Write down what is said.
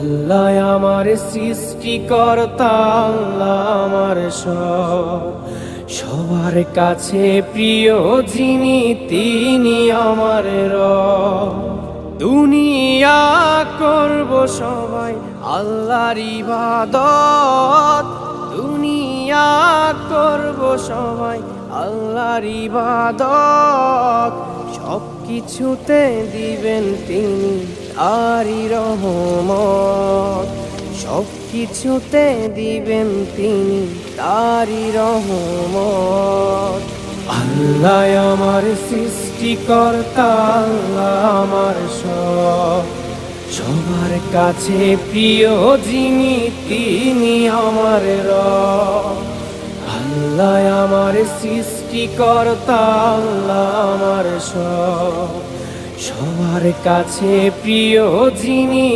আল্লাহ আমার সৃষ্টিকর্তা, আল্লাহ আমার সব, সবার কাছে প্রিয় যিনি তিনি আমার রব। দুনিয়া করব সবাই আল্লাহর ইবাদত, দুনিয়া করব সবাই আল্লাহর ইবাদত, সব কিছুতে দিবেন তিনি তারই রহমত, সব কিছুতে দিবেন তিনি তারই রহমত। আল্লাহ আমার সৃষ্টিকর্তা, আল্লাহ আমার সব, সবার কাছে প্রিয় যিনি তিনি আমার রব। আল্লাহ আমার সৃষ্টিকর্তা, আল্লাহ আমার সব, সবার কাছে প্রিয় যিনি